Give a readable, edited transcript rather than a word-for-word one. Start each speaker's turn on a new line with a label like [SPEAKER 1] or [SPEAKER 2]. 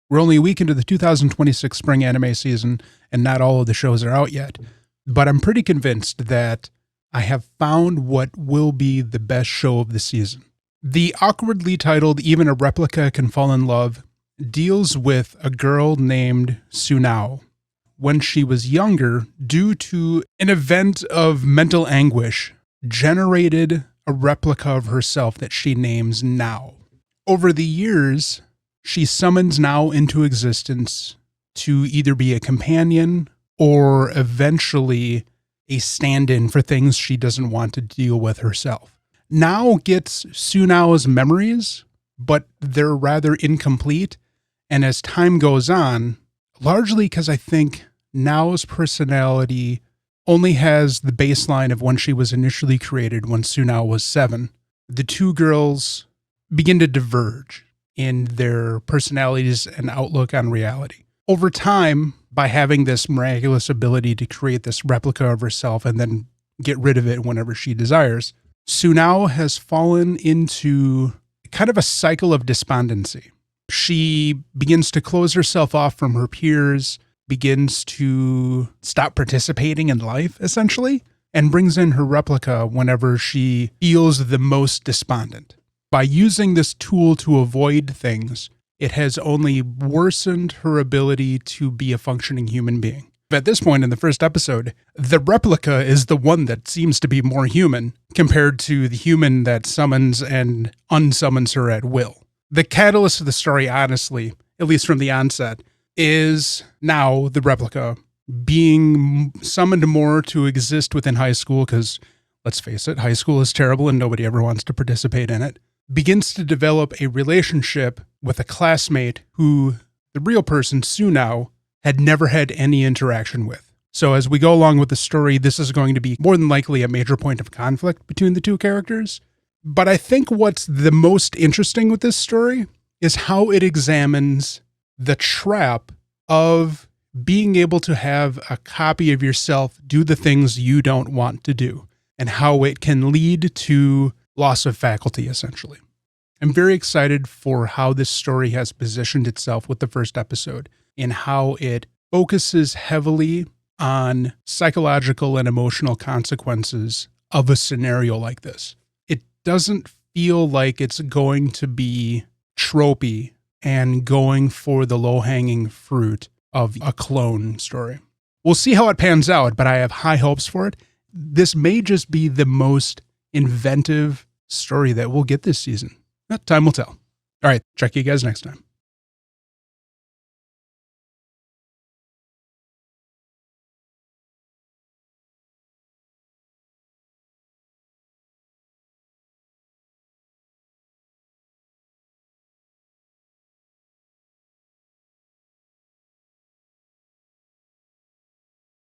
[SPEAKER 1] We're only a week into the 2026 spring anime season, and not all of the shows are out yet. But I'm pretty convinced that I have found what will be the best show of the season. The awkwardly titled Even a Replica Can Fall in Love deals with a girl named Sunao. When she was younger, due to an event of mental anguish, generated a replica of herself that she names Now. Over the years, she summons Now into existence to either be a companion or eventually a stand-in for things she doesn't want to deal with herself. Now gets Sunao's memories, but they're rather incomplete. And as time goes on, largely because I think Nao's personality only has the baseline of when she was initially created, when Sunao was 7. The two girls begin to diverge in their personalities and outlook on reality. Over time, by having this miraculous ability to create this replica of herself and then get rid of it whenever she desires, Sunao has fallen into kind of a cycle of despondency. She begins to close herself off from her peers, begins to stop participating in life, essentially, and brings in her replica whenever she feels the most despondent. By using this tool to avoid things, it has only worsened her ability to be a functioning human being. At this point in the first episode, the replica is the one that seems to be more human compared to the human that summons and unsummons her at will. The catalyst of the story, honestly, at least from the onset, is Now the replica being summoned more to exist within high school, because let's face it, high school is terrible and nobody ever wants to participate in it, begins to develop a relationship with a classmate who the real person, Sunao, had never had any interaction with. So as we go along with the story, this is going to be more than likely a major point of conflict between the two characters. But I think what's the most interesting with this story is how it examines the trap of being able to have a copy of yourself do the things you don't want to do, and how it can lead to loss of faculty, essentially. I'm very excited for how this story has positioned itself with the first episode, and how it focuses heavily on psychological and emotional consequences of a scenario like this. It doesn't feel like it's going to be tropey and going for the low-hanging fruit of a clone story. We'll see how it pans out, but I have high hopes for it. This may just be the most inventive story that we'll get this season. Time will tell. All right, check you guys next time.